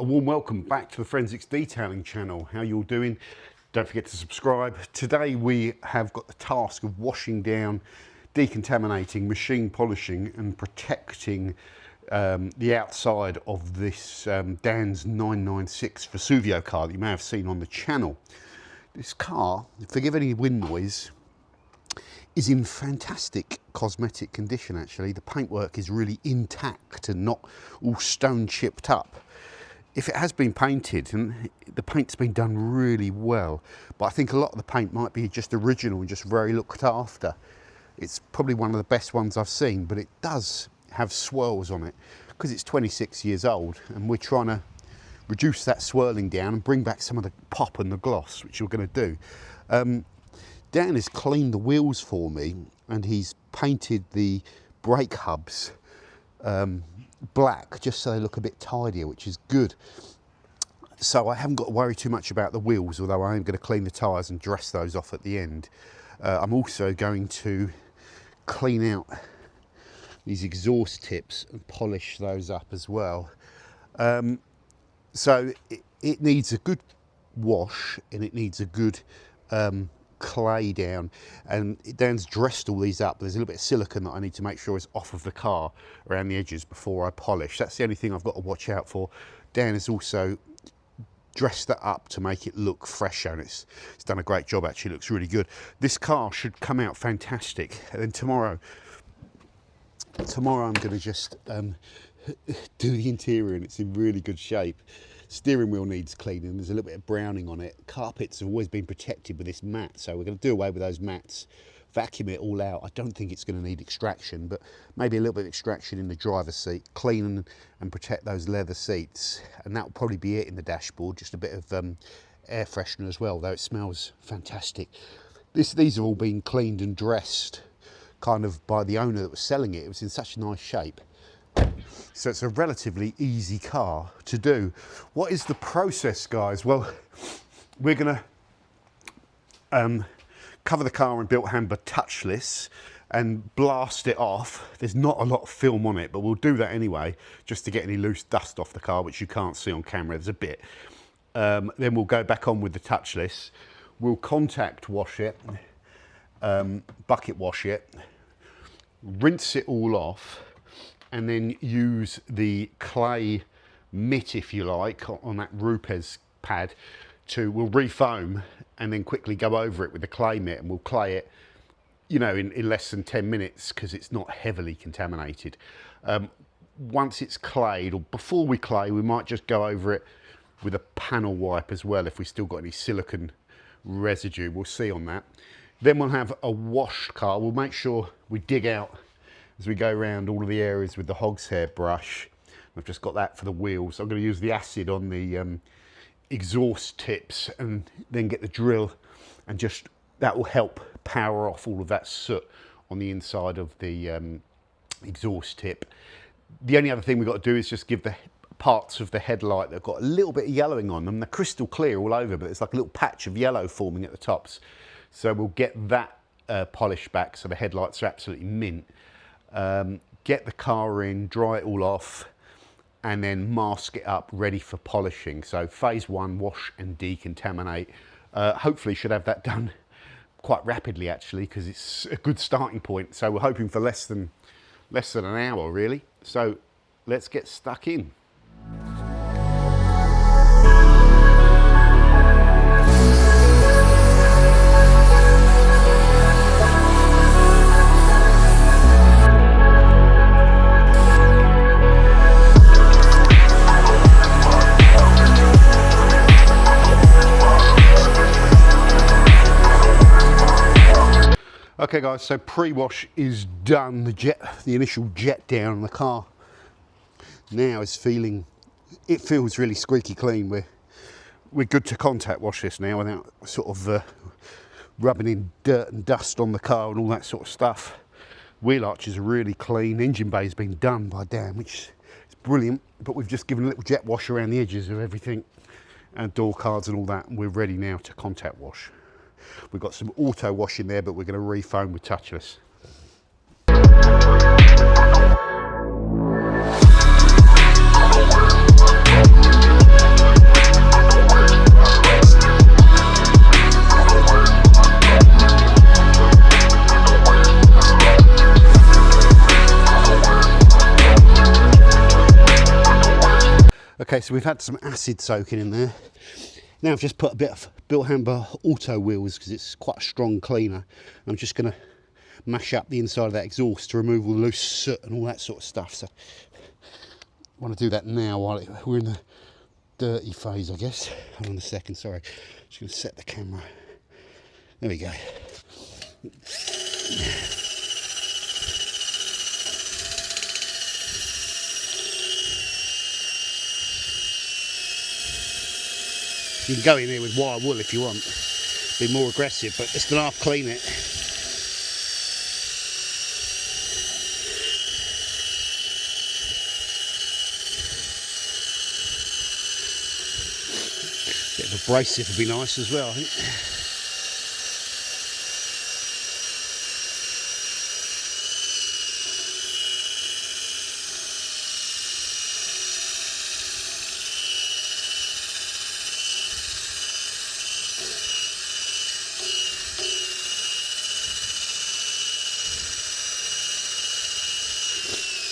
A warm welcome back to the Forensics Detailing channel. How you all doing? Don't forget to subscribe. Today we have got the task of washing down, decontaminating, machine polishing and protecting the outside of this Dan's 996 Vesuvio car that you may have seen on the channel. This car, forgive any wind noise, is in fantastic cosmetic condition actually. The paintwork is really intact and not all stone chipped up. If it has been painted, and the paint's been done really well, but I think a lot of the paint might be just original and just very looked after. It's probably one of the best ones I've seen, but it does have swirls on it because it's 26 years old and we're trying to reduce that swirling down and bring back some of the pop and the gloss, which we're going to do. Dan has cleaned the wheels for me and he's painted the brake hubs black just so they look a bit tidier, which is good. So I haven't got to worry too much about the wheels, although I am going to clean the tyres and dress those off at the end. I'm also going to clean out these exhaust tips and polish those up as well. So it needs a good wash and it needs a good clay down, and Dan's dressed all these up. There's a little bit of silicone that I need to make sure is off of the car around the edges before I polish. That's the only thing I've got to watch out for. Dan has also dressed that up to make it look fresher, and it's done a great job actually. It looks really good. This car should come out fantastic. And then tomorrow I'm going to just do the interior, and it's in really good shape. Steering wheel needs cleaning, there's a little bit of browning on it. Carpets have always been protected with this mat, so we're going to do away with those mats, vacuum it all out. I don't think it's going to need extraction, but maybe a little bit of extraction in the driver's seat, clean and protect those leather seats, and that will probably be it in the dashboard. Just a bit of air freshener as well, though it smells fantastic. These have all been cleaned and dressed kind of by the owner that was selling it. It was in such nice shape. So it's a relatively easy car to do. What is the process, guys? Well, we're going to cover the car in Bilt Hamber touchless and blast it off. There's not a lot of film on it, but we'll do that anyway, just to get any loose dust off the car, which you can't see on camera. There's a bit. Then we'll go back on with the touchless. We'll contact wash it, bucket wash it, rinse it all off, and then use the clay mitt, if you like, on that Rupes pad we'll refoam and then quickly go over it with the clay mitt, and we'll clay it, you know, in less than 10 minutes because it's not heavily contaminated. Once it's clayed, or before we clay, we might just go over it with a panel wipe as well if we still got any silicone residue. We'll see on that. Then we'll have a washed car. We'll make sure we dig out as we go around all of the areas with the hog's hair brush. I've just got that for the wheels. I'm going to use the acid on the exhaust tips and then get the drill, and just that will help power off all of that soot on the inside of the exhaust tip. The only other thing we've got to do is just give the parts of the headlight that have got a little bit of yellowing on them. They're crystal clear all over, but it's like a little patch of yellow forming at the tops. So we'll get that polished back so the headlights are absolutely mint. Get the car in, dry it all off, and then mask it up ready for polishing. So phase one, wash and decontaminate. Hopefully should have that done quite rapidly actually, because it's a good starting point. So we're hoping for less than an hour really. So let's get stuck in. Okay guys, so pre-wash is done. The initial jet down on the car now is it feels really squeaky clean. We're good to contact wash this now without sort of rubbing in dirt and dust on the car and all that sort of stuff. Wheel arches are really clean. Engine bay's been done by Dan, which is brilliant, but we've just given a little jet wash around the edges of everything and door cards and all that, and we're ready now to contact wash. We've got some auto wash in there, but we're going to refoam with touchless. Okay, so we've had some acid soaking in there. Now I've just put a bit of Bilt Hamber auto wheels because it's quite a strong cleaner. I'm just going to mash up the inside of that exhaust to remove all the loose soot and all that sort of stuff. So I want to do that now while we're in the dirty phase, I guess. Hold on a second, sorry. Just going to set the camera. There we go. You can go in here with wire wool if you want. Be more aggressive, but it's going to half clean it. Bit of abrasive would be nice as well, I think.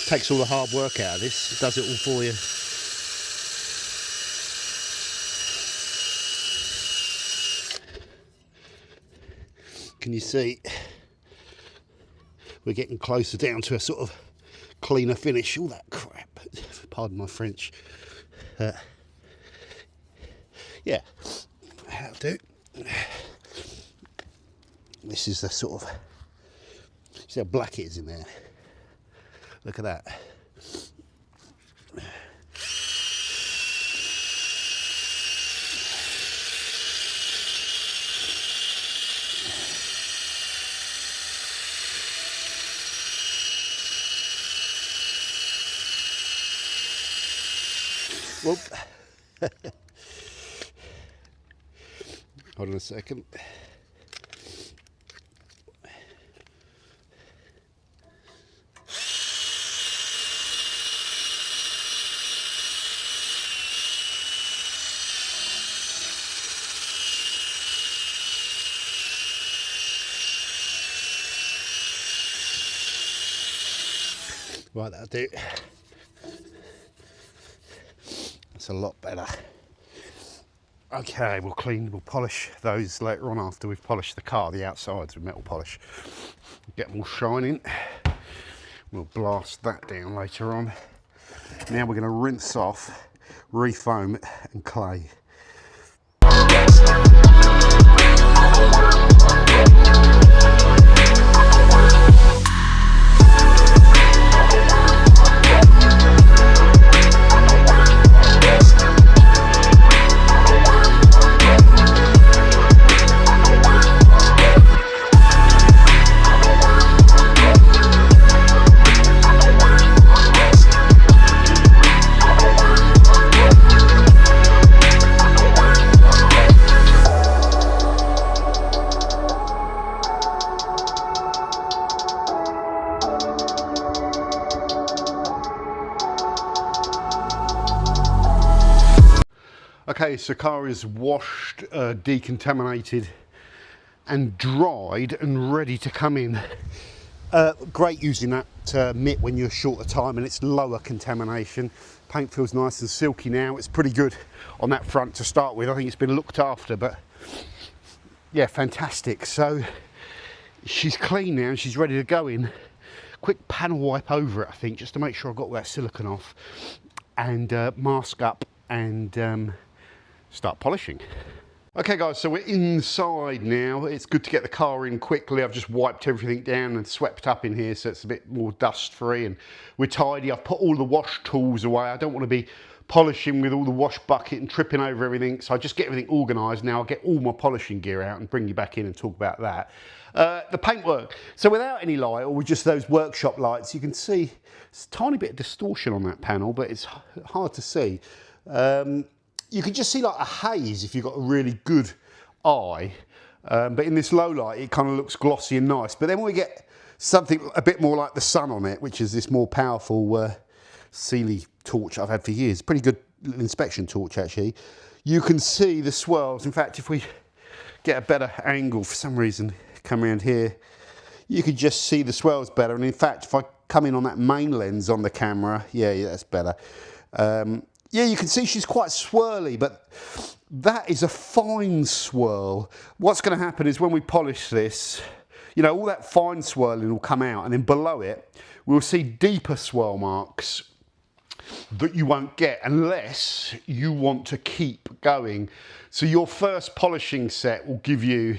Takes all the hard work out of this. It does it all for you. Can you see? We're getting closer down to a sort of cleaner finish. All that crap. Pardon my French. Yeah, that'll do. This is the sort of. See how black it is in there. Look at that. Whoop. Hold on a second. Right, that'll do. That's a lot better. Okay, we'll polish those later on after we've polished the car, the outsides with metal polish. Get them all shining. We'll blast that down later on. Now we're going to rinse off, refoam and clay. Okay, so car is washed, decontaminated and dried and ready to come in. Great using that mitt when you're short of time and it's lower contamination. Paint feels nice and silky now. It's pretty good on that front to start with. I think it's been looked after, but yeah, fantastic. So she's clean now and she's ready to go in. Quick panel wipe over it, I think, just to make sure I've got all that silicone off, and mask up and start polishing. Okay guys, so we're inside now. It's good to get the car in quickly. I've just wiped everything down and swept up in here so it's a bit more dust free and we're tidy. I've put all the wash tools away. I don't want to be polishing with all the wash bucket and tripping over everything, so I just get everything organised now. I'll get all my polishing gear out and bring you back in and talk about that. The paintwork. So without any light, or with just those workshop lights, you can see it's a tiny bit of distortion on that panel, but it's hard to see. You can just see like a haze if you've got a really good eye, but in this low light it kind of looks glossy and nice. But then when we get something a bit more like the sun on it, which is this more powerful Sealy torch I've had for years, pretty good inspection torch actually, you can see the swirls. In fact, if we get a better angle for some reason, come around here, you can just see the swirls better. And in fact, if I come in on that main lens on the camera, yeah, that's better. Yeah, you can see she's quite swirly, but that is a fine swirl. What's going to happen is when we polish this, you know, all that fine swirling will come out, and then below it, we'll see deeper swirl marks that you won't get unless you want to keep going. So your first polishing set will give you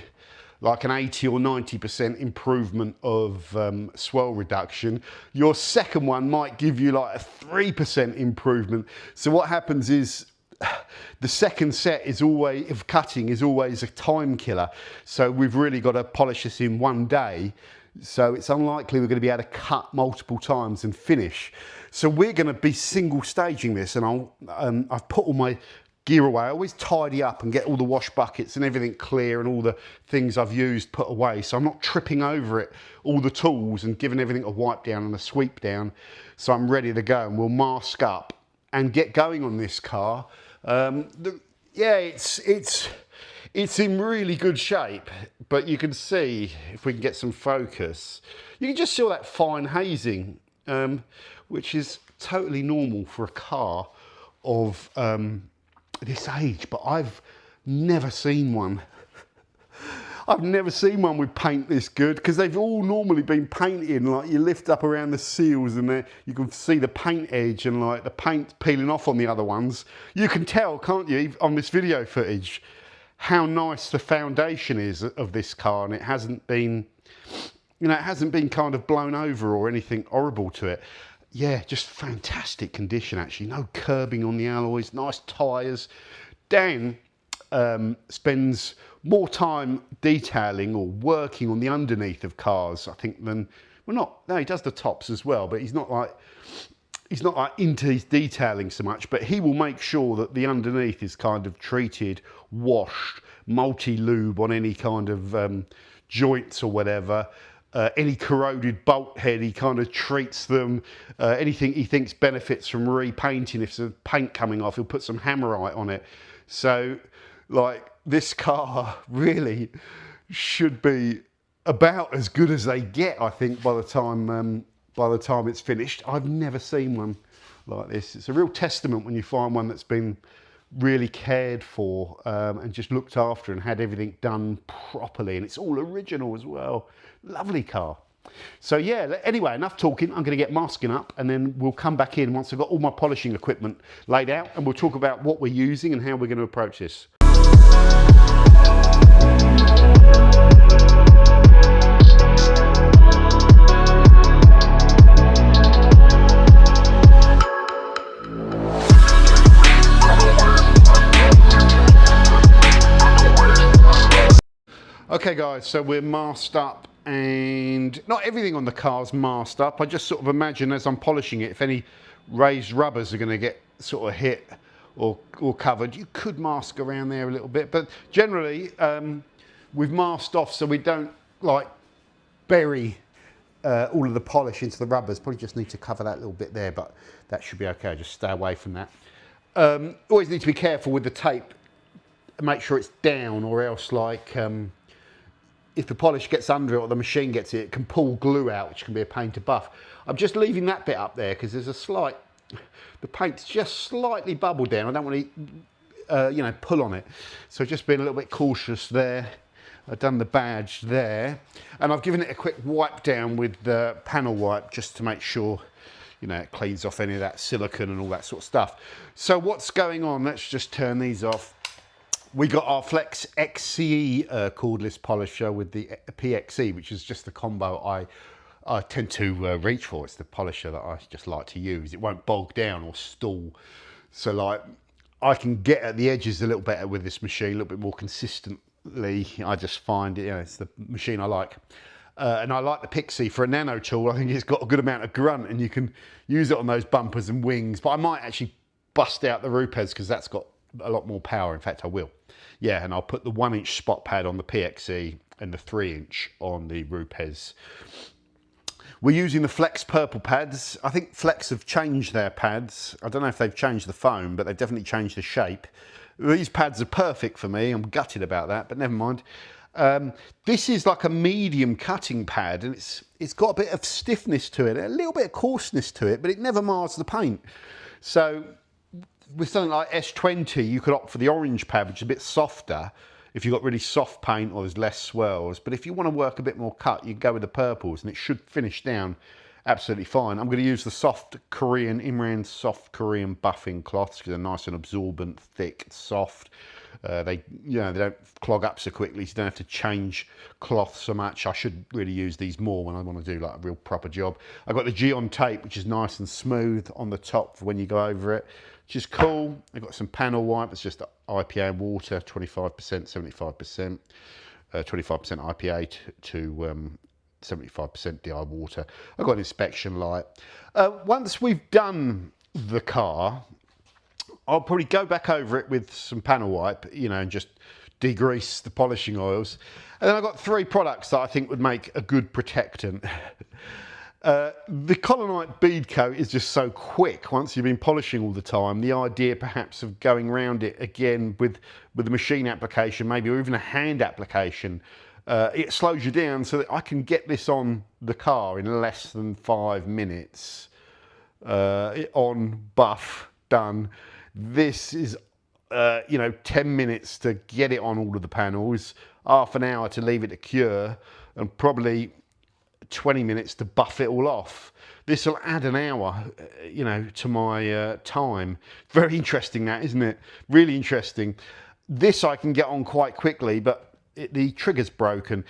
like an 80 or 90% improvement of swirl reduction. Your second one might give you like a 3% improvement. So what happens is the second set is always, of cutting, is always a time killer. So we've really got to polish this in one day. So it's unlikely we're going to be able to cut multiple times and finish. So we're going to be single staging this, and I've put all my gear away. I always tidy up and get all the wash buckets and everything clear and all the things I've used put away, so I'm not tripping over it, all the tools, and giving everything a wipe down and a sweep down. So I'm ready to go, and we'll mask up and get going on this car. Yeah, it's in really good shape, but you can see, if we can get some focus, you can just see all that fine hazing, which is totally normal for a car of this age, but I've never seen one. I've never seen one with paint this good, because they've all normally been painted, like you lift up around the seals and you can see the paint edge and like the paint peeling off on the other ones. You can tell, can't you, on this video footage, how nice the foundation is of this car, and it hasn't been, you know, it hasn't been kind of blown over or anything horrible to it. Yeah, just fantastic condition actually. No curbing on the alloys, nice tyres. Dan spends more time detailing or working on the underneath of cars, I think, than, well, no, he does the tops as well, but he's not like into his detailing so much, but he will make sure that the underneath is kind of treated, washed, multi-lube on any kind of joints or whatever. Any corroded bolt head, he kind of treats them. Anything he thinks benefits from repainting, if there's paint coming off, he'll put some hammerite on it. So, like, this car really should be about as good as they get, I think, by the time it's finished. I've never seen one like this. It's a real testament when you find one that's been really cared for and just looked after and had everything done properly, and it's all original as well. Lovely car. So yeah, anyway, enough talking. I'm going to get masking up, and then we'll come back in once I've got all my polishing equipment laid out, and we'll talk about what we're using and how we're going to approach this. Okay guys, so we're masked up, and not everything on the car's masked up. I just sort of imagine as I'm polishing it, if any raised rubbers are going to get sort of hit or covered, you could mask around there a little bit, but generally we've masked off so we don't like bury all of the polish into the rubbers. Probably just need to cover that little bit there, but that should be okay. Just stay away from that. Always need to be careful with the tape, make sure it's down, or else like if the polish gets under it or the machine gets it, it can pull glue out, which can be a pain to buff. I'm just leaving that bit up there because there's a slight, the paint's just slightly bubbled down. I don't want to, you know, pull on it. So just being a little bit cautious there. I've done the badge there, and I've given it a quick wipe down with the panel wipe just to make sure, you know, it cleans off any of that silicone and all that sort of stuff. So what's going on? Let's just turn these off. We got our Flex XCE cordless polisher with the PXE, which is just the combo I tend to reach for. It's the polisher that I just like to use. It won't bog down or stall. So like, I can get at the edges a little better with this machine, a little bit more consistently. I just find it, you know, it's the machine I like. And I like the Pixie for a nano tool. I think it's got a good amount of grunt, and you can use it on those bumpers and wings. But I might actually bust out the Rupes because that's got a lot more power. In fact, I will. Yeah, and I'll put the 1-inch spot pad on the PXE and the 3-inch on the Rupes. We're using the Flex purple pads. I think Flex have changed their pads. I don't know if they've changed the foam, but they've definitely changed the shape. These pads are perfect for me. I'm gutted about that, but never mind. This is like a medium cutting pad, and it's got a bit of stiffness to it, a little bit of coarseness to it, but it never mars the paint. So with something like S20, you could opt for the orange pad, which is a bit softer if you've got really soft paint or there's less swirls. But if you want to work a bit more cut, you can go with the purples and it should finish down absolutely fine. I'm going to use the soft Korean, Imran soft Korean buffing cloths because they're nice and absorbent, thick, soft. They don't clog up so quickly, so you don't have to change cloth so much. I should really use these more when I want to do like a real proper job. I've got the Geon tape, which is nice and smooth on the top for when you go over it, which is cool. I've got some panel wipe. It's just IPA and water, 25%, 75%, 25% IPA to 75% DI water. I've got an inspection light. Once we've done the car, I'll probably go back over it with some panel wipe, and just degrease the polishing oils. And then I've got 3 products that I think would make a good protectant. The Colonite bead coat is just so quick once you've been polishing all the time. The idea perhaps of going around it again with the machine application, maybe, or even a hand application, it slows you down so that I can get this on the car in less than 5 minutes. On, buff, done. This is, 10 minutes to get it on all of the panels, half an hour to leave it to cure, and probably 20 minutes to buff it all off. This will add an hour, to my time. Very interesting, that, isn't it? Really interesting. This I can get on quite quickly, but the trigger's broken.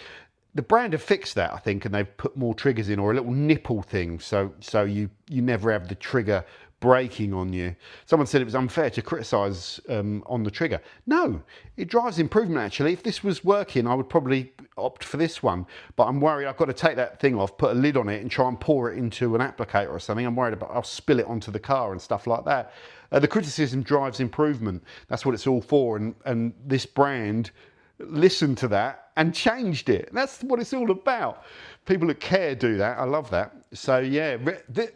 The brand have fixed that, I think, and they've put more triggers in, or a little nipple thing, so you never have the trigger breaking on you. Someone said it was unfair to criticise on the trigger. No, it drives improvement, actually. If this was working, I would probably opt for this one, but I'm worried I've got to take that thing off, put a lid on it and try and pour it into an applicator or something. I'm worried about I'll spill it onto the car and stuff like that. The criticism drives improvement. That's what it's all for, and this brand listened to that and changed it. That's what it's all about. People that care do that. I love that. So yeah,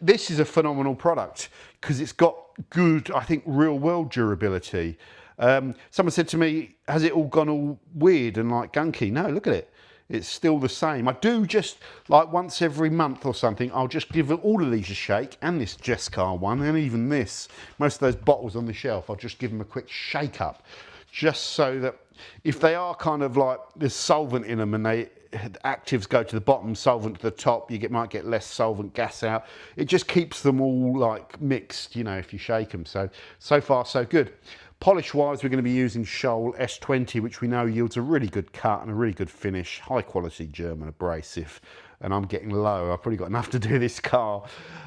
this is a phenomenal product because it's got good, I think, real world durability. Someone said to me, has it all gone all weird and like gunky? No, look at it. It's still the same. I do just like once every month or something, I'll just give all of these a shake, and this Jescar one, and even this, most of those bottles on the shelf, I'll just give them a quick shake up, just so that if they are kind of like there's solvent in them and the actives go to the bottom, solvent to the top, might get less solvent gas out. It just keeps them all like mixed, if you shake them. So far so good. Polish wise, we're going to be using Scholl S20, which we know yields a really good cut and a really good finish, high quality German abrasive. And I'm getting low. I've probably got enough to do this car.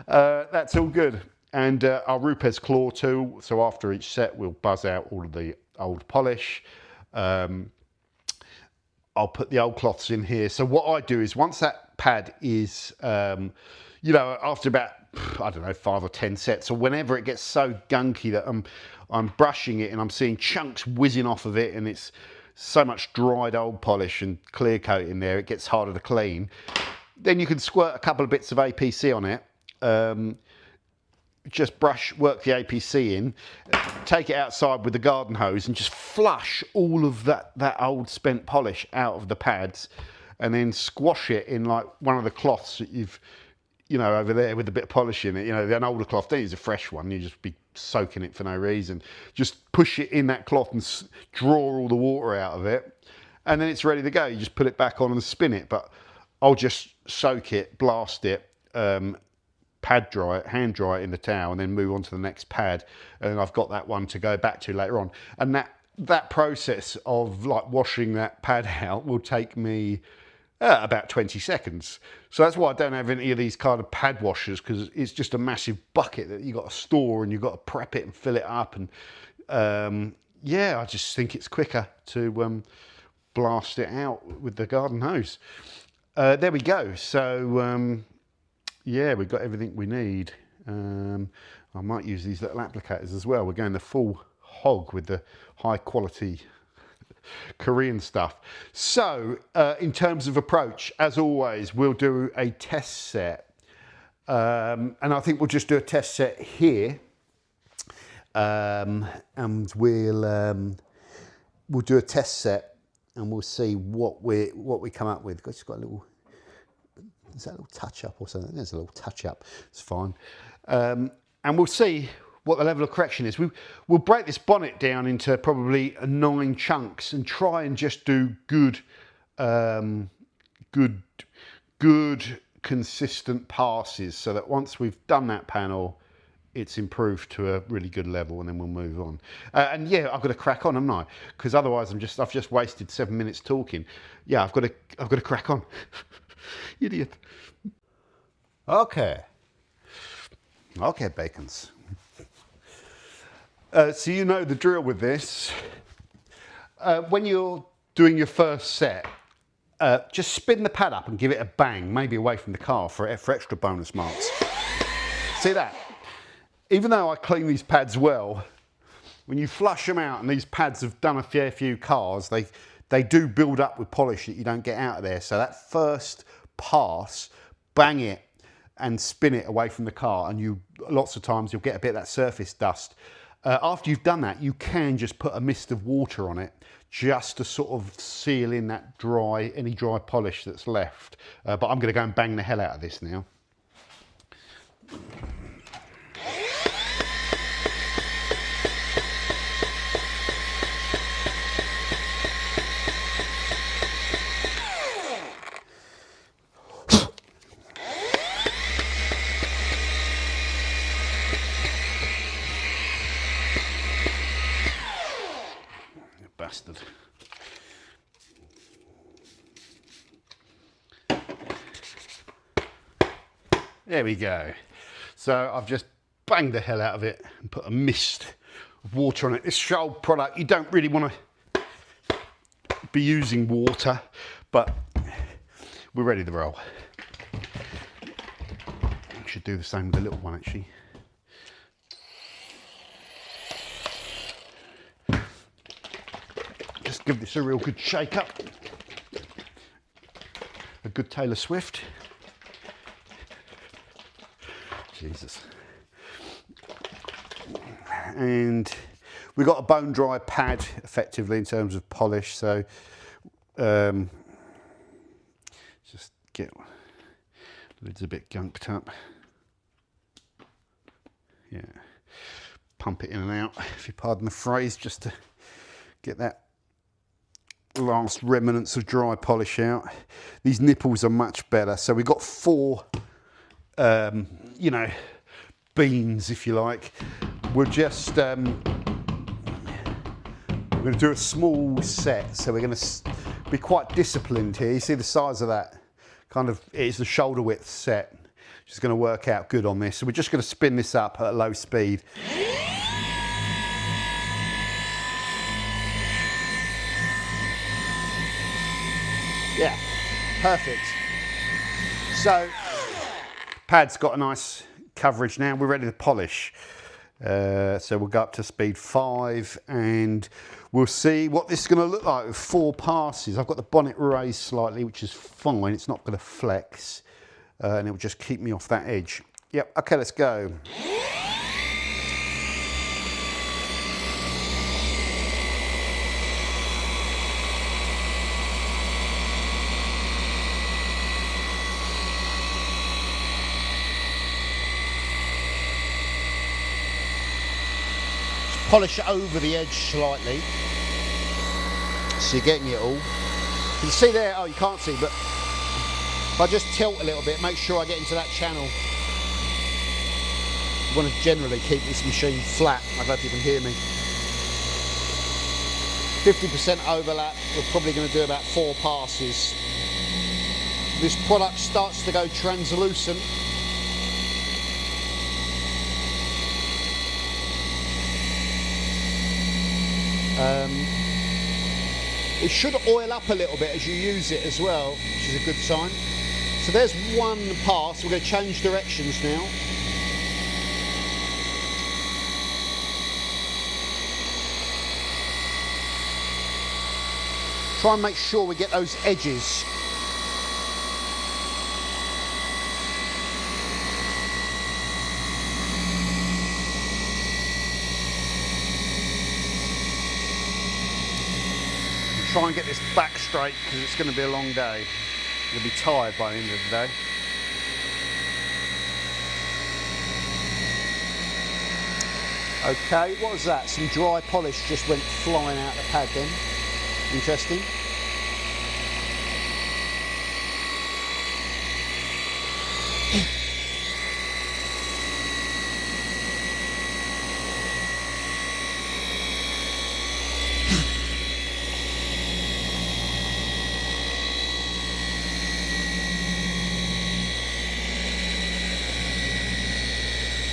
That's all good. And our Rupes Claw tool. So after each set, we'll buzz out all of the old polish. I'll put the old cloths in here. So what I do is once that pad is, after about, 5 or 10 sets, or whenever it gets so gunky that I'm brushing it and I'm seeing chunks whizzing off of it, and it's so much dried old polish and clear coat in there, it gets harder to clean. Then you can squirt a couple of bits of APC on it. Just work the APC in, take it outside with the garden hose and just flush all of that old spent polish out of the pads, and then squash it in like one of the cloths that you've, over there with a bit of polish in it. An older cloth, don't use a fresh one, you just be soaking it for no reason. Just push it in that cloth and draw all the water out of it, and then it's ready to go. You just put it back on and spin it, but I'll just soak it, blast it, pad dry it, hand dry it in the towel, and then move on to the next pad, and I've got that one to go back to later on. And that process of like washing that pad out will take me about 20 seconds. So that's why I don't have any of these kind of pad washers, because it's just a massive bucket that you've got to store and you've got to prep it and fill it up, and I just think it's quicker to blast it out with the garden hose. There we go. So yeah, we've got everything we need. I might use these little applicators as well. We're going the full hog with the high quality Korean stuff. So in terms of approach, as always, we'll do a test set. And I think we'll just do a test set here. And we'll do a test set and we'll see what we come up with. It's got a little, is that a little touch up or something? There's a little touch up. It's fine. And we'll see what the level of correction is. We'll break this bonnet down into probably 9 chunks and try and just do good consistent passes, so that once we've done that panel, it's improved to a really good level, and then we'll move on. And yeah, I've got to crack on, haven't I? Because otherwise I've just wasted 7 minutes talking. Yeah, I've got to crack on. Idiot. Okay, bacons. So you know the drill with this. When you're doing your first set, just spin the pad up and give it a bang, maybe away from the car for extra bonus marks. See that? Even though I clean these pads well, when you flush them out, and these pads have done a fair few cars, they do build up with polish that you don't get out of there. So that first pass, bang it and spin it away from the car, and lots of times you'll get a bit of that surface dust. After you've done that, you can just put a mist of water on it, just to sort of seal in that any dry polish that's left. But I'm going to go and bang the hell out of this now. Bastard. There we go. So I've just banged the hell out of it and put a mist of water on it. This Scholl product, you don't really want to be using water, but we're ready to roll. I should do the same with the little one, actually. Just give this a real good shake up. A good Taylor Swift. Jesus. And we've got a bone dry pad effectively in terms of polish, so just get lids a bit gunked up. Yeah. Pump it in and out, if you pardon the phrase, just to get that last remnants of dry polish out. These nipples are much better. So we've got 4 you know, beans, if you like. We're just we're going to do a small set, so we're going to be quite disciplined here. You see the size of that? Kind of, it's the shoulder width set, which is going to work out good on this. So we're just going to spin this up at low speed. Yeah, perfect. So pad's got a nice coverage now. We're ready to polish. So we'll go up to speed 5 and we'll see what this is going to look like with 4 passes. I've got the bonnet raised slightly, which is fine. It's not going to flex and it will just keep me off that edge. Yep, okay, let's go. Polish it over the edge slightly, so you're getting it all. You can see there, oh you can't see, but if I just tilt a little bit, make sure I get into that channel. You want to generally keep this machine flat. I don't know if you can hear me. 50% overlap, we're probably going to do about 4 passes. This product starts to go translucent. It should oil up a little bit as you use it as well, which is a good sign. So there's 1 pass. We're going to change directions now. Try and make sure we get those edges. Try and get this back straight because it's going to be a long day. You'll be tired by the end of the day. Okay, what was that? Some dry polish just went flying out the pad then. Interesting.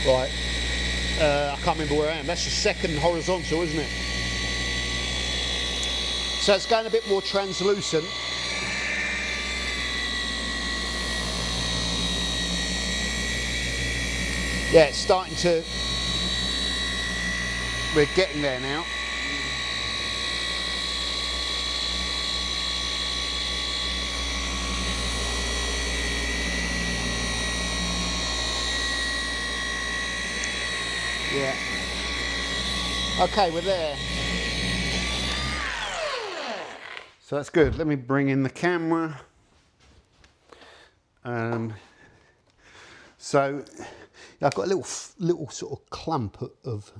Right, I can't remember where I am. That's the second horizontal, isn't it? So it's going a bit more translucent. Yeah, it's starting to, we're getting there now. Yeah. Okay, we're there. So that's good. Let me bring in the camera. So I've got a little sort of clump of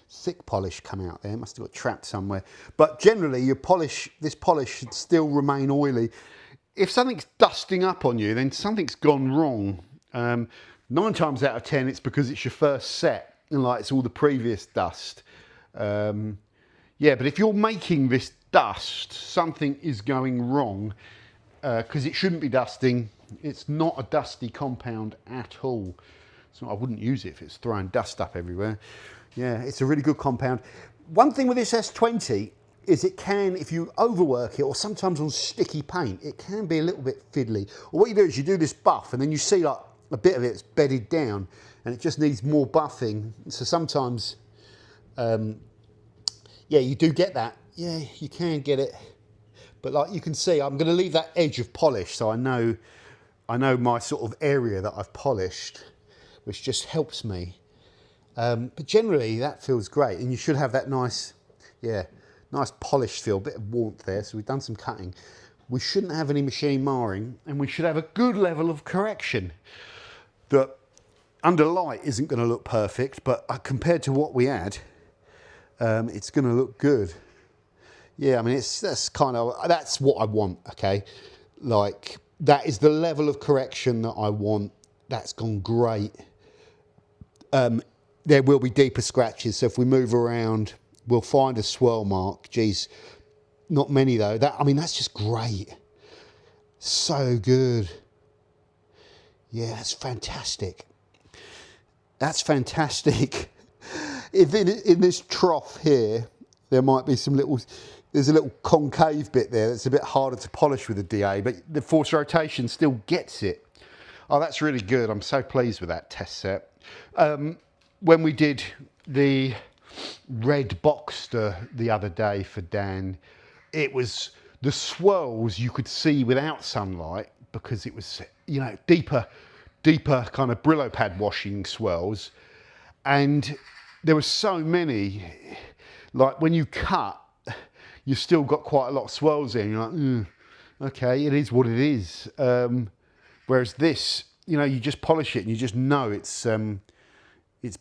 thick polish come out there. It must have got trapped somewhere. But generally, this polish should still remain oily. If something's dusting up on you, then something's gone wrong. 9 times out of 10, it's because it's your first set. And like it's all the previous dust. Yeah, but if you're making this dust, something is going wrong because it shouldn't be dusting. It's not a dusty compound at all. So I wouldn't use it if it's throwing dust up everywhere. Yeah, it's a really good compound. One thing with this S20 is it can, if you overwork it or sometimes on sticky paint, it can be a little bit fiddly. Or what you do is you do this buff and then you see like a bit of it's bedded down and it just needs more buffing. So sometimes, yeah, you do get that. Yeah, you can get it. But like you can see, I'm going to leave that edge of polish so I know my sort of area that I've polished, which just helps me. But generally that feels great and you should have that nice, yeah, nice polished feel, bit of warmth there. So we've done some cutting. We shouldn't have any machine marring and we should have a good level of correction that under light isn't going to look perfect, but compared to what we had, it's going to look good. Yeah, I mean, that's what I want, okay? Like, that is the level of correction that I want. That's gone great. There will be deeper scratches, so if we move around, we'll find a swirl mark. Geez, not many though. I mean, that's just great. So good. Yeah, that's fantastic. That's fantastic. If in this trough here, there might be there's a little concave bit there that's a bit harder to polish with the DA, but the force rotation still gets it. Oh, that's really good. I'm so pleased with that test set. When we did the red Boxster the other day for Dan, it was the swirls you could see without sunlight because it was, you know, deeper kind of Brillo pad washing swirls. And there were so many, like when you cut, you've still got quite a lot of swirls in. You're like, okay, it is what it is. Whereas this, you know, you just polish it and you just know it's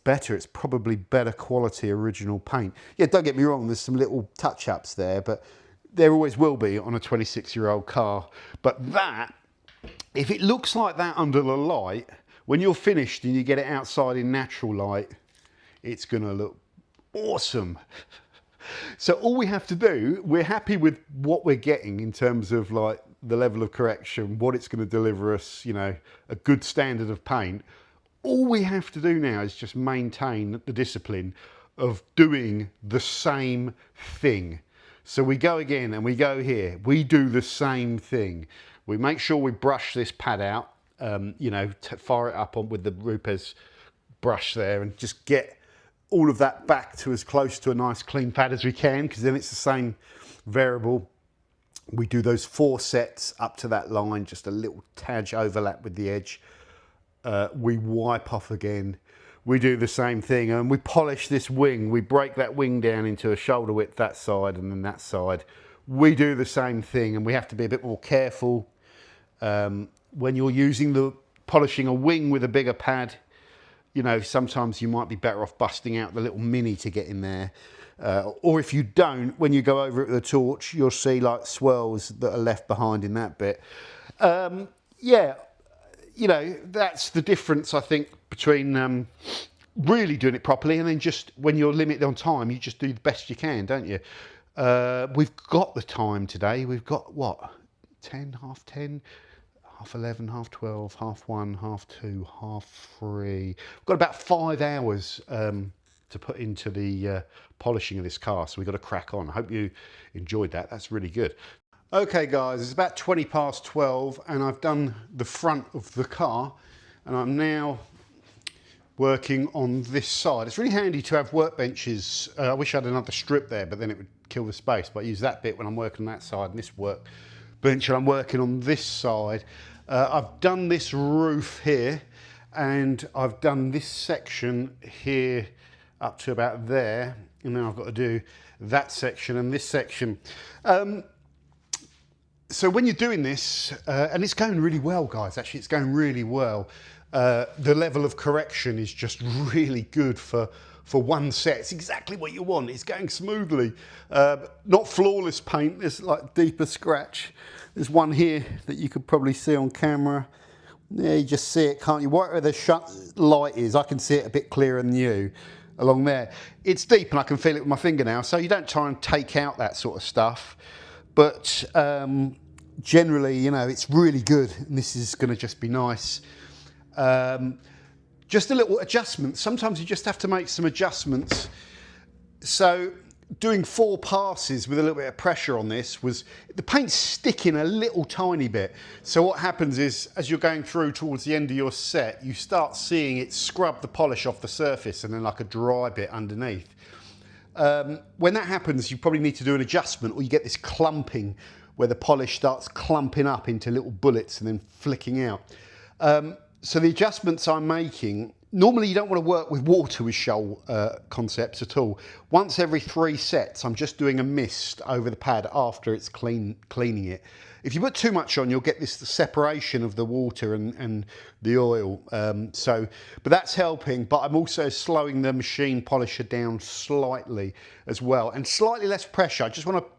better. It's probably better quality original paint. Yeah, don't get me wrong, there's some little touch-ups there, but there always will be on a 26-year-old car. But that, if it looks like that under the light, when you're finished and you get it outside in natural light, it's going to look awesome. So all we have to do, we're happy with what we're getting in terms of like the level of correction, what it's going to deliver us, you know, a good standard of paint. All we have to do now is just maintain the discipline of doing the same thing. So we go again and we go here, we do the same thing. We make sure we brush this pad out, you know, fire it up on with the Rupes brush there and just get all of that back to as close to a nice clean pad as we can, because then it's the same variable. We do those 4 sets up to that line, just a little tad overlap with the edge. We wipe off again. We do the same thing and we polish this wing. We break that wing down into a shoulder width that side and then that side. We do the same thing and we have to be a bit more careful when you're polishing a wing with a bigger pad. you know, sometimes you might be better off busting out the little Mini to get in there. Or if you don't, when you go over it with a torch, you'll see like swirls that are left behind in that bit. Yeah, you know, that's the difference, I think, between really doing it properly and then just when you're limited on time, you just do the best you can, don't you? We've got the time today. We've got, what, 10, half 10? Half 11, half 12, half 1, half 2, half 3. We've got about 5 hours to put into the polishing of this car, so we've got to crack on. I hope you enjoyed that. That's really good. Okay guys, it's about 20 past 12 and I've done the front of the car and I'm now working on this side. It's really handy to have workbenches. I wish I had another strip there, but then it would kill the space, but I use that bit when I'm working on that side, and this workbench and I'm working on this side. I've done this roof here and I've done this section here up to about there, and then I've got to do that section and this section. So when you're doing this, and it's going really well, guys, actually it's going really well. The level of correction is just really good for one set. It's exactly what you want. It's going smoothly. Not flawless paint, there's like deeper scratch. There's one here that you could probably see on camera. Yeah, you just see it, can't you? Where the light is, I can see it a bit clearer than you along there. It's deep and I can feel it with my finger now, so you don't try and take out that sort of stuff. But generally, you know, it's really good, and this is going to just be nice. Just a little adjustment. Sometimes you just have to make some adjustments. So doing 4 passes with a little bit of pressure on this was, the paint's sticking a little tiny bit. So what happens is, as you're going through towards the end of your set, you start seeing it scrub the polish off the surface and then like a dry bit underneath. When that happens, you probably need to do an adjustment, or you get this clumping where the polish starts clumping up into little bullets and then flicking out. So the adjustments I'm making, normally you don't want to work with water with Scholl concepts at all. Once every 3 sets, I'm just doing a mist over the pad after it's cleaning it. If you put too much on, you'll get this separation of the water and the oil. But that's helping, but I'm also slowing the machine polisher down slightly as well, and slightly less pressure. I just want to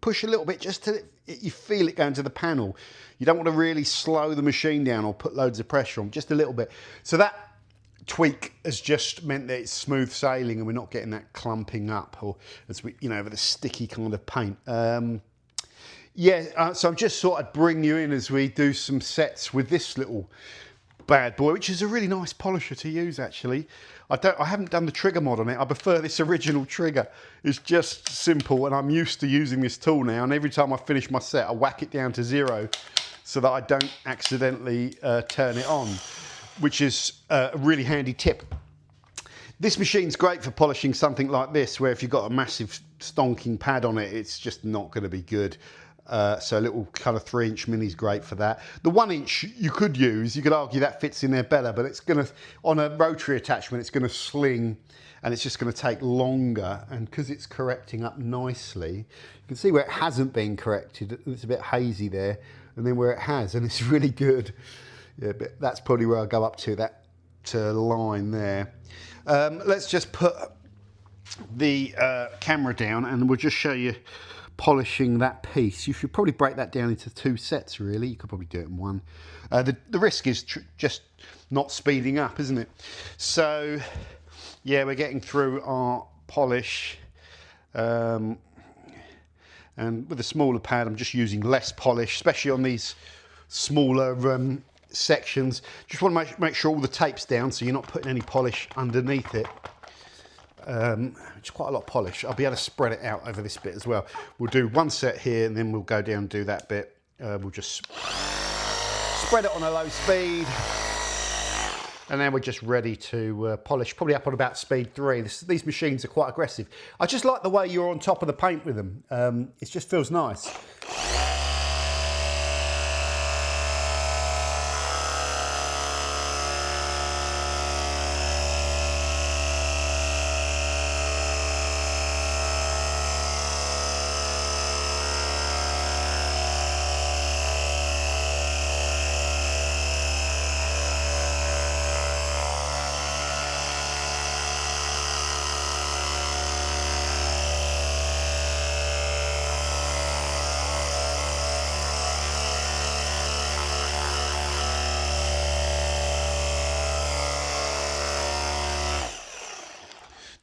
push a little bit just to you feel it going to the panel. You don't want to really slow the machine down or put loads of pressure on, just a little bit. So that tweak has just meant that it's smooth sailing and we're not getting that clumping up, or as we, you know, with a sticky kind of paint. So I've just thought I'd bring you in as we do some sets with this little bad boy, which is a really nice polisher to use actually. I haven't done the trigger mod on it. I prefer this original trigger. It's just simple, and I'm used to using this tool now, and every time I finish my set I whack it down to 0 so that I don't accidentally turn it on, which is a really handy tip. This machine's great for polishing something like this, where if you've got a massive stonking pad on it, it's just not going to be good. So a little kind of 3-inch Mini is great for that. The 1-inch you could use, you could argue that fits in there better, but it's going to, on a rotary attachment, it's going to sling and it's just going to take longer. And because it's correcting up nicely, you can see where it hasn't been corrected, it's a bit hazy there, and then where it has, and it's really good. Yeah, but that's probably where I go up to, that line there. Let's just put the camera down and we'll just show you polishing that piece. You should probably break that down into 2 sets really. You could probably do it in 1. The risk is just not speeding up, isn't it? So yeah, we're getting through our polish, and with a smaller pad I'm just using less polish, especially on these smaller sections. Just want to make sure all the tape's down so you're not putting any polish underneath it. It's quite a lot of polish. I'll be able to spread it out over this bit as well. We'll do 1 set here and then we'll go down and do that bit. We'll just spread it on a low speed, and then we're just ready to polish, probably up on about speed 3. These machines are quite aggressive. I just like the way you're on top of the paint with them. It just feels nice.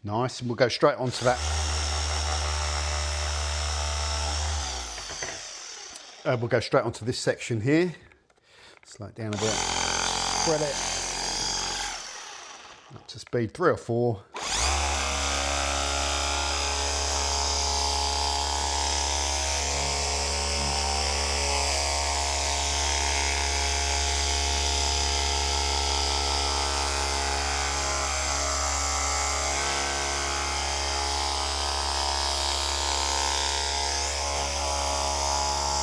Nice, and we'll go straight onto that. We'll go straight onto this section here. Slow it down a bit. Spread it. Up to speed 3 or 4.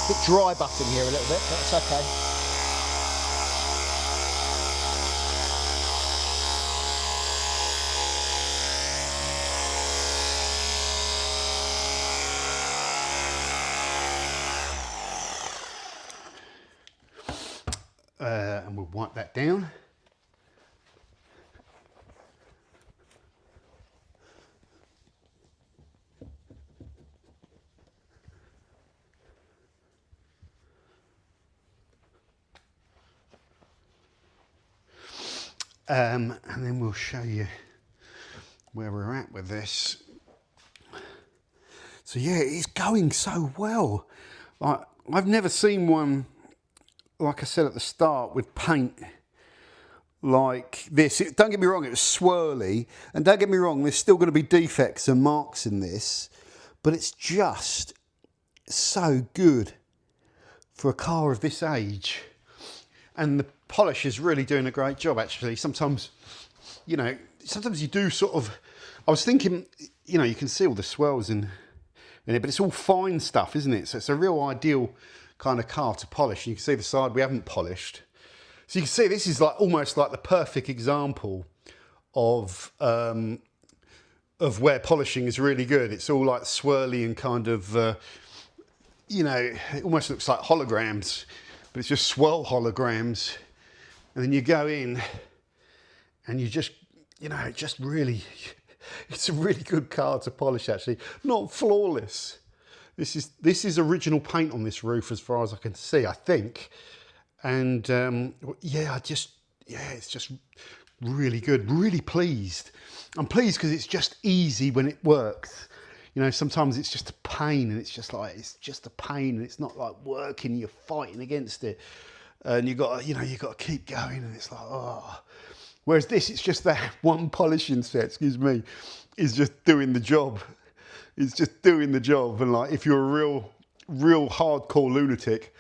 Bit dry butting here a little bit, but it's okay. And we'll wipe that down. And then we'll show you where we're at with this. So yeah, it's going so well. Like, I've never seen one, like I said at the start, with paint like this. Don't get me wrong, it was swirly, and don't get me wrong, there's still going to be defects and marks in this, but it's just so good for a car of this age. And the polish is really doing a great job, actually. Sometimes, you know, sometimes you do sort of, I was thinking, you know, you can see all the swirls in it, but it's all fine stuff, isn't it? So it's a real ideal kind of car to polish. You can see the side we haven't polished. So you can see this is like almost like the perfect example of where polishing is really good. It's all like swirly and kind of, you know, it almost looks like holograms, but it's just swirl holograms. And then you go in and you just, you know, it just really, it's a really good car to polish, actually. Not flawless. This is original paint on this roof as far as I can see, I think. And yeah, it's just really good, really pleased. I'm pleased because it's just easy when it works. You know, sometimes it's just a pain, and it's just a pain, and it's not like working, you're fighting against it. And you got to keep going, and it's like, oh. Whereas this, it's just that one polishing set, excuse me, is just doing the job. It's just doing the job. And like, if you're a real hardcore lunatic,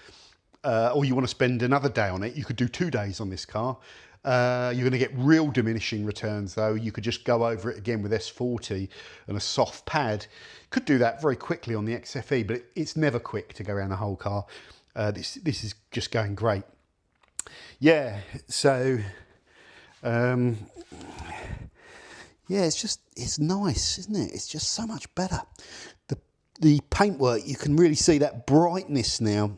or you want to spend another day on it, you could do 2 days on this car. You're going to get real diminishing returns, though. You could just go over it again with S40 and a soft pad. Could do that very quickly on the XFE, but it's never quick to go around the whole car. This is just going great. Yeah, so yeah, it's nice, isn't it? It's just so much better. The paintwork, you can really see that brightness now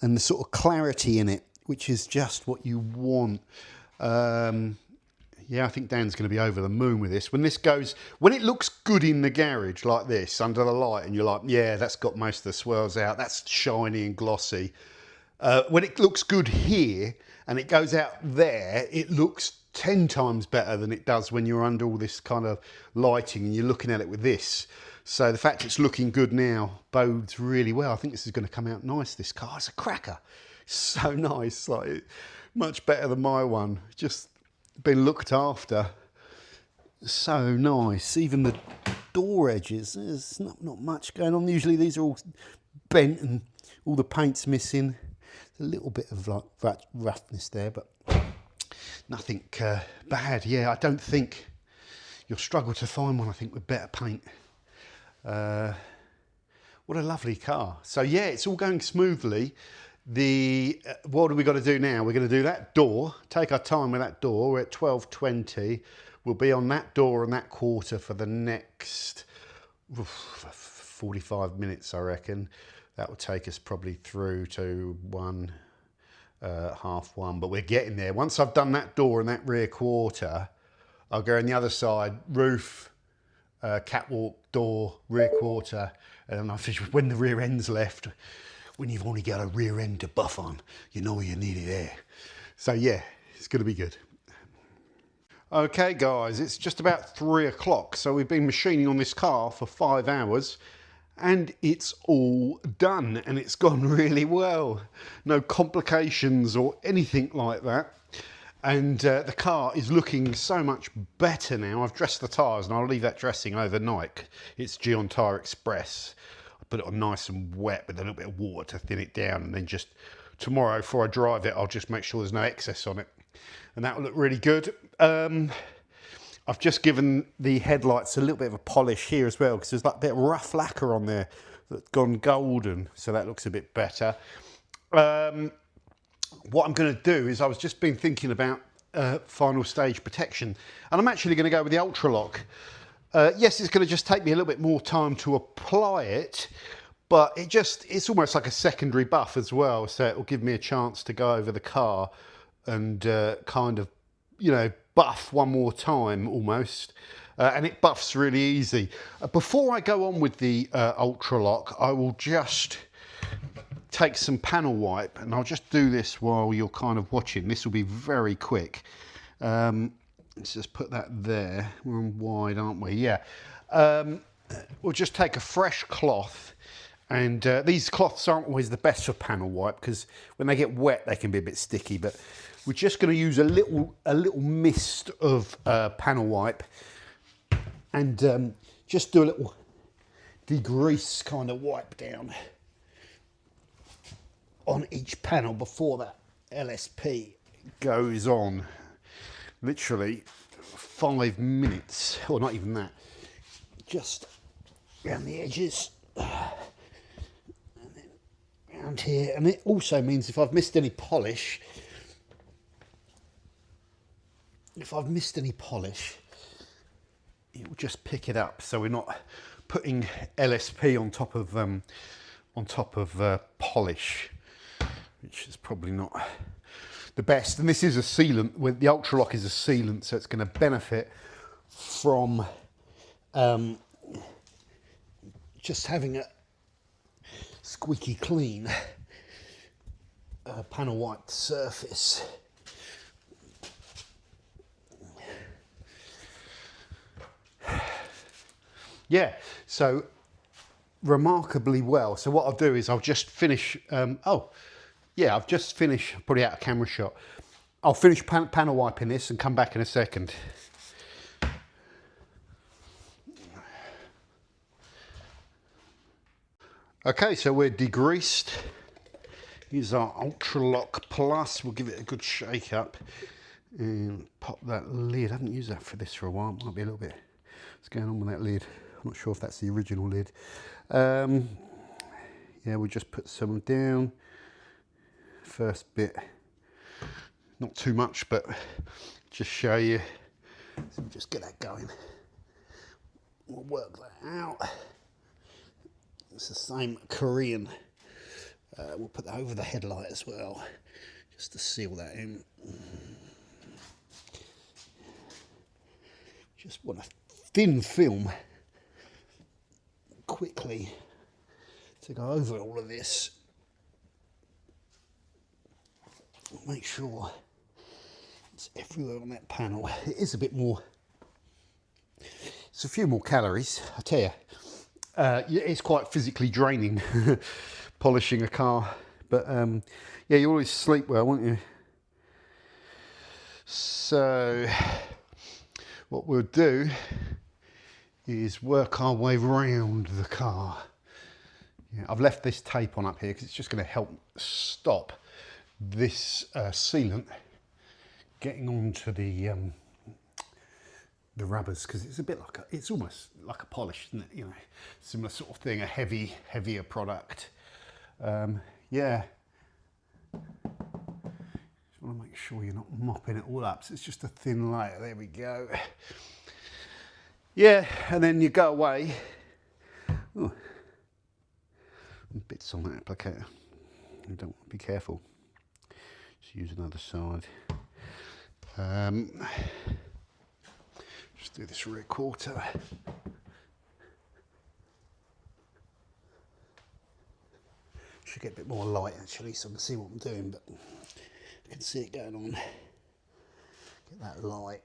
and the sort of clarity in it, which is just what you want. Yeah, I think Dan's going to be over the moon with this. When it looks good in the garage like this, under the light, and you're like, yeah, that's got most of the swirls out, that's shiny and glossy. When it looks good here, and it goes out there, it looks 10 times better than it does when you're under all this kind of lighting and you're looking at it with this. So the fact it's looking good now bodes really well. I think this is going to come out nice, this car. It's a cracker. It's so nice, like much better than my one. Just been looked after. So nice. Even the door edges, there's not much going on. Usually these are all bent and all the paint's missing. There's a little bit of like roughness there, but nothing bad. Yeah, I don't think you'll struggle to find one, I think, with better paint. What a lovely car. So yeah, it's all going smoothly. What do we got to do now? We're going to do that door, take our time with that door. We're at 12:20. We'll be on that door and that quarter for the next 45 minutes, I reckon. That will take us probably through to 1:30, but we're getting there. Once I've done that door and that rear quarter, I'll go on the other side, roof, catwalk, door, rear quarter, and then I finish when the rear end's left. When you've only got a rear end to buff on, you know you need it there. So yeah, it's going to be good. Okay guys, it's just about 3 o'clock, so we've been machining on this car for 5 hours and it's all done and it's gone really well. No complications or anything like that. And the car is looking so much better now. I've dressed the tyres and I'll leave that dressing overnight. It's Gion Tyre Express. I put it on nice and wet with a little bit of water to thin it down, and then just tomorrow before I drive it, I'll just make sure there's no excess on it. And that will look really good. I've just given the headlights a little bit of a polish here as well, because there's like a bit of rough lacquer on there that's gone golden, so that looks a bit better. What I'm going to do is, I was just been thinking about final stage protection, and I'm actually going to go with the Ultra Lock. Yes, it's going to just take me a little bit more time to apply it, but it's almost like a secondary buff as well, so it will give me a chance to go over the car and kind of, you know, buff one more time almost. And it buffs really easy. Before I go on with the Ultra Lock, I will just take some panel wipe, and I'll just do this while you're kind of watching. This will be very quick. Let's just put that there. We're on wide, aren't we? Yeah. We'll just take a fresh cloth, and these cloths aren't always the best for panel wipe, because when they get wet they can be a bit sticky, but we're just going to use a little mist of panel wipe, and just do a little degrease kind of wipe down on each panel before that LSP goes on. Literally 5 minutes, or not even that, just around the edges and then around here. And it also means if I've missed any polish, it will just pick it up, so we're not putting LSP on top of polish, which is probably not the best. And this is a sealant. The Ultra Lock is a sealant, so it's going to benefit from just having a squeaky clean panel wiped surface. Yeah, so remarkably well. So what I'll do is I'll just finish, I've just finished, probably out of camera shot. I'll finish panel wiping this and come back in a second. Okay, so we're degreased. Here's our Ultra Lock Plus. We'll give it a good shake up and pop that lid. I haven't used that for this for a while. Might be a little bit, what's going on with that lid? I'm not sure if that's the original lid. Yeah, we'll just put some down. First bit, not too much, but just show you. So we'll just get that going. We'll work that out. It's the same Korean. We'll put that over the headlight as well, just to seal that in. Just want a thin film quickly to go over all of this. Make sure it's everywhere on that panel. It is a bit more, it's a few more calories, I tell you. It's quite physically draining polishing a car, but yeah, you always sleep well, won't you? So what we'll do is work our way round the car. Yeah, I've left this tape on up here because it's just going to help stop this sealant getting onto the rubbers, because it's a bit like it's almost like a polish, isn't it? You know, similar sort of thing, a heavier product. Yeah. Just want to make sure you're not mopping it all up. So it's just a thin layer. There we go. Yeah, and then you go away. Ooh. Bits on that applicator. You don't be careful. Just use another side. Just do this rear quarter. Should get a bit more light actually, so I can see what I'm doing, but I can see it going on. Get that light.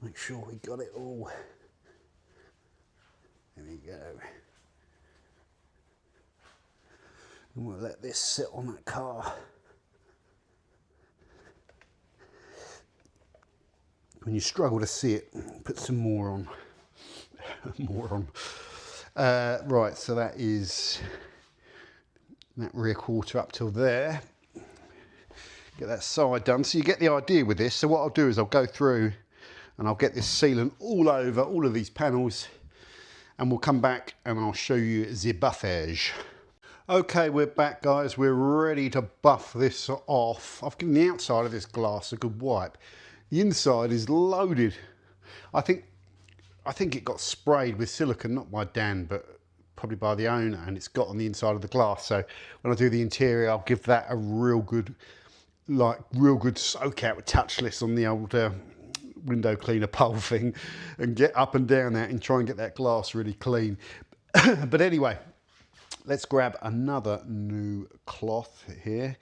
Make sure we got it all. There we go. And we'll let this sit on that car. When you struggle to see it, put some more on. More on. Right, so that is that rear quarter up till there. Get that side done. So you get the idea with this. So what I'll do is I'll go through and I'll get this sealant all over all of these panels, and we'll come back and I'll show you the buffage. Okay, we're back, guys. We're ready to buff this off. I've given the outside of this glass a good wipe. The inside is loaded. I think it got sprayed with silicone, not by Dan, but probably by the owner, and it's got on the inside of the glass. So when I do the interior, I'll give that a real good soak out with touchless on the old window cleaner pole thing, and get up and down that and try and get that glass really clean. But anyway, let's grab another new cloth here.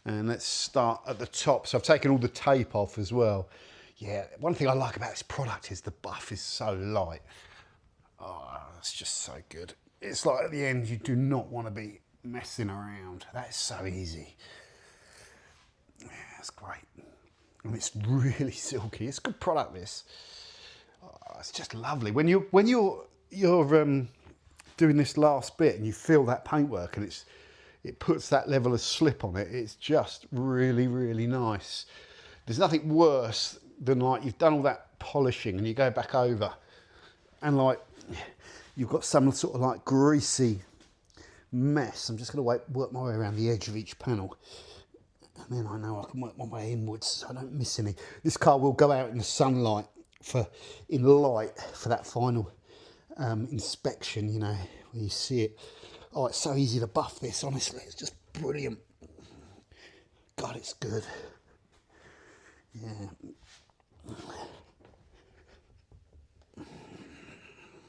And let's start at the top. So I've taken all the tape off as well. Yeah, one thing I like about this product is the buff is so light. Oh, it's just so good. It's like at the end, you do not want to be messing around. That is so easy. Yeah, it's great. And it's really silky. It's a good product, this. Oh, it's just lovely. When you're doing this last bit and you feel that paintwork and it puts that level of slip on it, it's just really, really nice. There's nothing worse than like you've done all that polishing and you go back over and like you've got some sort of like greasy mess. I'm just going to work my way around the edge of each panel, and then I know I can work my way inwards so I don't miss any. This car will go out in the sunlight in light for that final inspection, you know, when you see it. Oh, it's so easy to buff this, honestly. It's just brilliant. God, it's good. Yeah.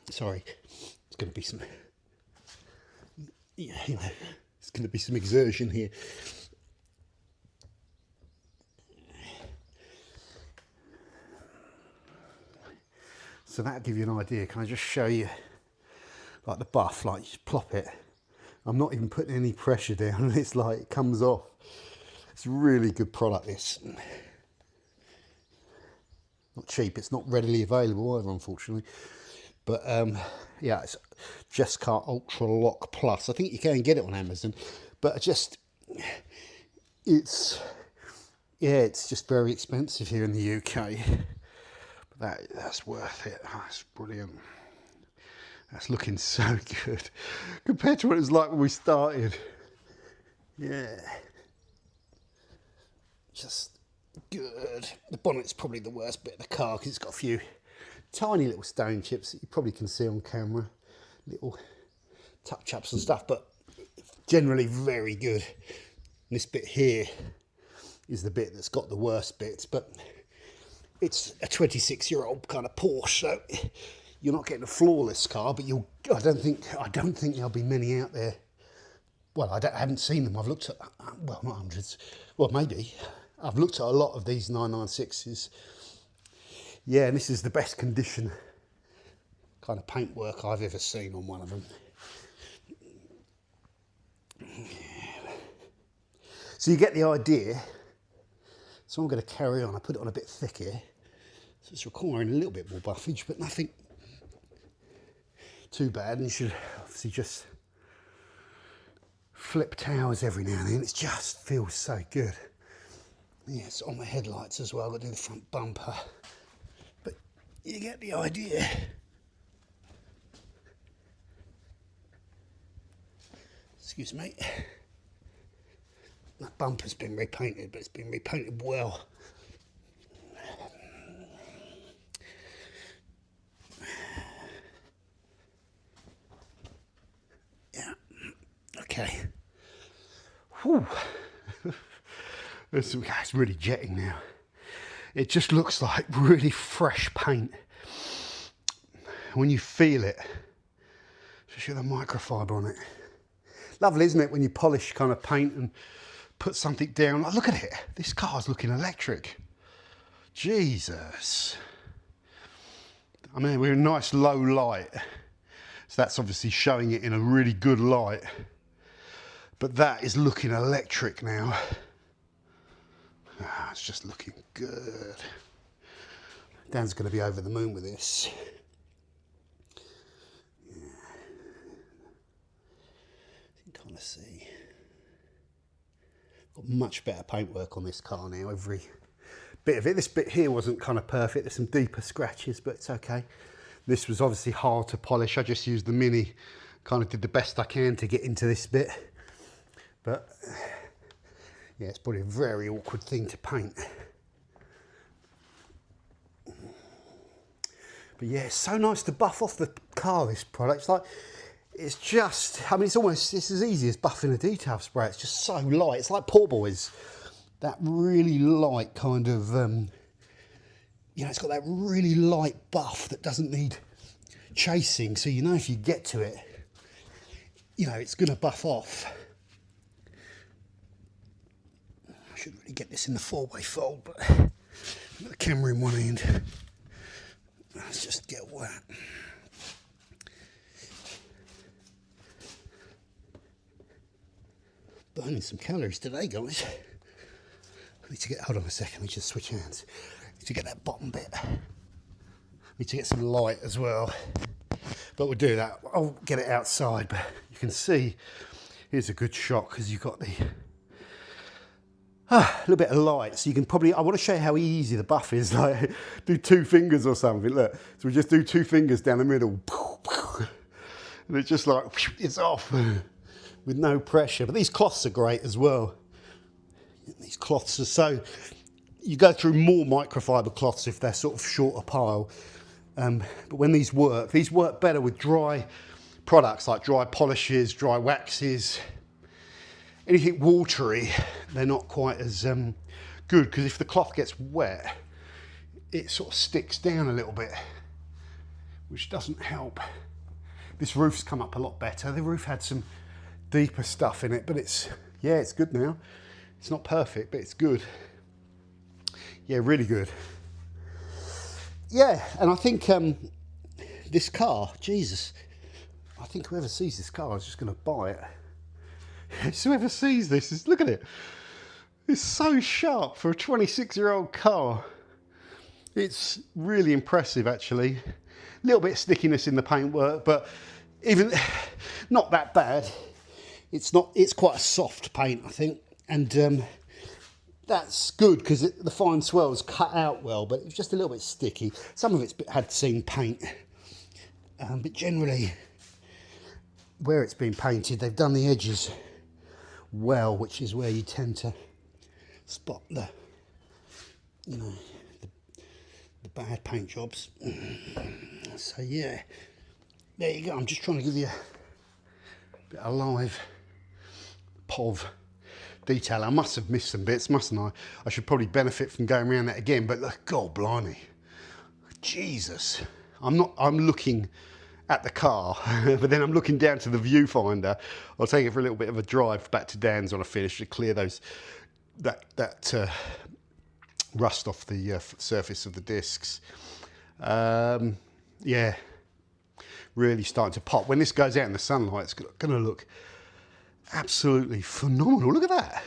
Sorry. It's going to be some... Yeah, you know, it's going to be some exertion here. So that'll give you an idea. Can I just show you, like the buff, like you just plop it. I'm not even putting any pressure down, and it's like it comes off. It's a really good product, this. Not cheap, it's not readily available either, unfortunately. But yeah, it's Jescar Ultra Lock Plus. I think you can get it on Amazon, but it's just very expensive here in the UK. But that's worth it. Oh, that's brilliant. That's looking so good compared to what it was like when we started. Yeah. Just good. The bonnet's probably the worst bit of the car because it's got a few tiny little stone chips that you probably can see on camera. Little touch-ups and stuff, but generally very good. And this bit here is the bit that's got the worst bits, but it's a 26-year-old kind of Porsche, so you're not getting a flawless car, but I don't think there'll be many out there. Well, I haven't seen them. I've looked at, well, not hundreds. Well, maybe. I've looked at a lot of these 996s. Yeah, and this is the best condition kind of paintwork I've ever seen on one of them. So you get the idea. So I'm going to carry on. I put it on a bit thick here. So it's requiring a little bit more buffage, but nothing too bad. And you should obviously just flip towers every now and then. It just feels so good. Yeah, it's on my headlights as well. I've got to do the front bumper. But you get the idea. Excuse me. That bumper's been repainted, but it's been repainted well. Yeah. Okay. Whew. It's really jetting now. It just looks like really fresh paint. When you feel it, just with a microfiber on it. Lovely, isn't it, when you polish kind of paint and put something down. Oh, look at it. This car's looking electric. Jesus. I mean, we're in a nice low light, so that's obviously showing it in a really good light. But that is looking electric now. It's just looking good. Dan's going to be over the moon with this. Yeah. You can kind of see. Got much better paintwork on this car now. Every bit of it. This bit here wasn't kind of perfect. There's some deeper scratches, but it's okay. This was obviously hard to polish. I just used the Mini. Kind of did the best I can to get into this bit. But yeah, it's probably a very awkward thing to paint. But yeah, it's so nice to buff off the car, this product. It's like, it's just, I mean, it's as easy as buffing a detail spray. It's just so light. It's like Poor Boys. That really light kind of, you know, it's got that really light buff that doesn't need chasing. So you know if you get to it, you know, it's going to buff off. I should really get this in the 4-way fold, but I've got the camera in one hand. Let's just get wet. Burning some calories today, guys. I need to get, hold on a second, let me just switch hands. I need to get that bottom bit. I need to get some light as well. But we'll do that. I'll get it outside, but you can see, here's a good shot because you've got the a little bit of light, so you can probably, I want to show you how easy the buff is, like do 2 fingers or something, look. So we just do 2 fingers down the middle, and it's just like, it's off with no pressure. But these cloths are great as well. These cloths are so, you go through more microfiber cloths if they're sort of shorter pile. But when these work better with dry products like dry polishes, dry waxes. Anything watery, they're not quite as good, because if the cloth gets wet, it sort of sticks down a little bit, which doesn't help. This roof's come up a lot better. The roof had some deeper stuff in it, but it's, yeah, it's good now. It's not perfect, but it's good. Yeah, really good. Yeah, and I think this car, Jesus, I think whoever sees this car is just going to buy it. Whoever sees this, look at it. It's so sharp for a 26-year-old car. It's really impressive, actually. A little bit of stickiness in the paintwork, but even not that bad. It's quite a soft paint, I think, and that's good because the fine swell's cut out well, but it's just a little bit sticky. Some of it's had seen paint, but generally, where it's been painted, they've done the edges well, which is where you tend to spot the, you know, the bad paint jobs. So yeah, there you go. I'm just trying to give you a bit of live POV detail. I must have missed some bits, mustn't I? I should probably benefit from going around that again, but look, God blimey, Jesus. I'm looking at the car, but then I'm looking down to the viewfinder. I'll take it for a little bit of a drive back to Dan's on a finish to clear those that rust off the surface of the discs. Yeah, really starting to pop. When this goes out in the sunlight, it's going to look absolutely phenomenal. Look at that.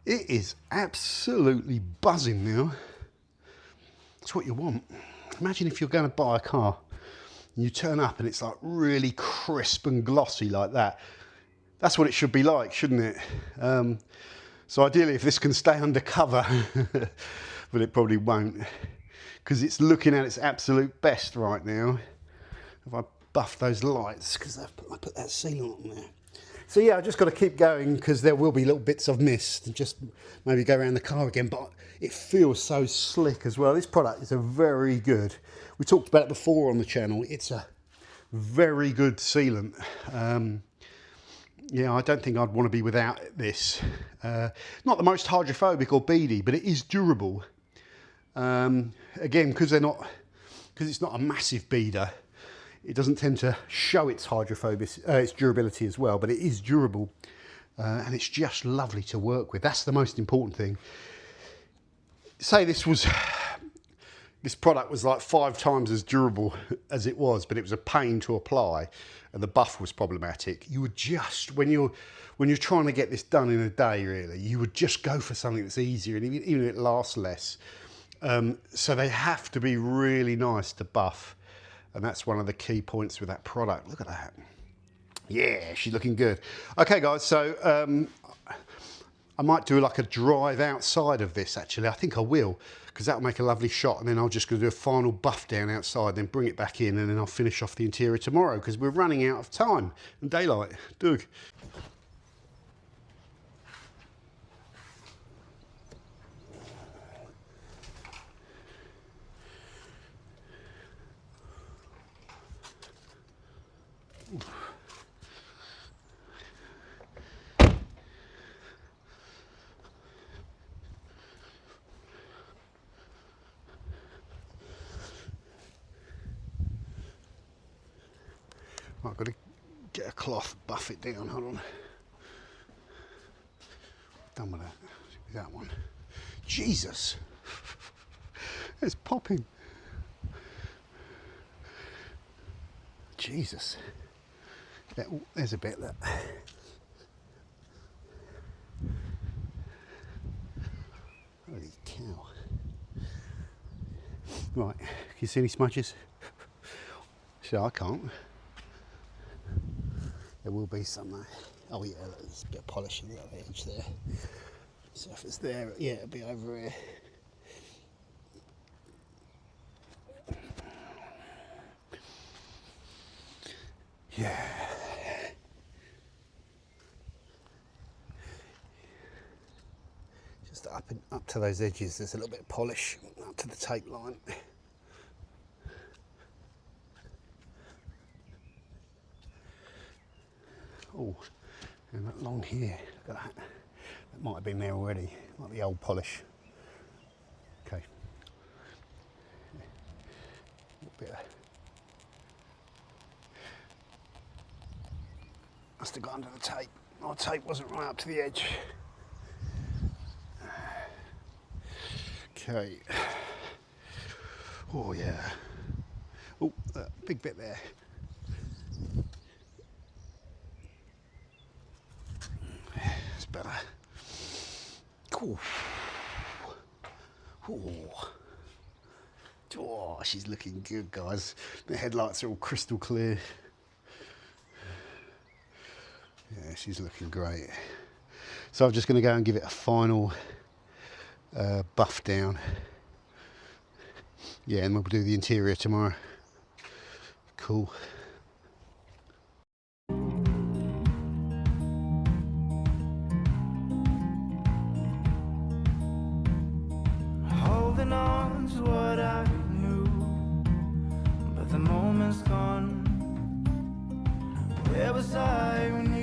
It is absolutely buzzing now. That's what you want. Imagine if you're going to buy a car and you turn up and it's like really crisp and glossy like that. That's what it should be like, shouldn't it? So ideally, if this can stay undercover, but it probably won't, because it's looking at its absolute best right now. If I buff those lights, because I put that sealant on there. So yeah, I just got to keep going because there will be little bits I've missed, and just maybe go around the car again, but it feels so slick as well. This product is a very good, we talked about it before on the channel, it's a very good sealant. Yeah, I don't think I'd want to be without this. Not the most hydrophobic or beady, but it is durable. Again, because it's not a massive beader, it doesn't tend to show its its durability as well, but it is durable, and it's just lovely to work with. That's the most important thing. Say this was, This product was like 5 times as durable as it was, but it was a pain to apply, and the buff was problematic. You would just, when you're trying to get this done in a day, really, you would just go for something that's easier, and even if it lasts less. So they have to be really nice to buff, and that's one of the key points with that product. Look at that. Yeah, she's looking good. Okay, guys, so I might do like a drive outside of this, actually. I think I will, because that'll make a lovely shot, and then I'll just go do a final buff down outside, then bring it back in, and then I'll finish off the interior tomorrow, because we're running out of time and daylight. Doug. I've got to get a cloth, buff it down, hold on. Done with that. That one. Jesus! It's popping. Jesus. There's a bit that. Holy cow. Right, can you see any smudges? So I can't. There will be some though. Oh yeah, there's a bit of polishing the other edge there. So if it's there, yeah, it'll be over here. Yeah. Just up to those edges, there's a little bit of polish up to the tape line. Oh, and that long here, look at that. That might have been there already, like the old polish. Okay. A little bit of, must have got under the tape. My tape wasn't right up to the edge. Okay. Oh yeah. Oh, big bit there. It's better. Cool. Oh, she's looking good, guys. The headlights are all crystal clear. Yeah, she's looking great. So I'm just going to go and give it a final buff down. Yeah, and we'll do the interior tomorrow. Cool. Holding on to what I knew, but the moment's gone. Where was I when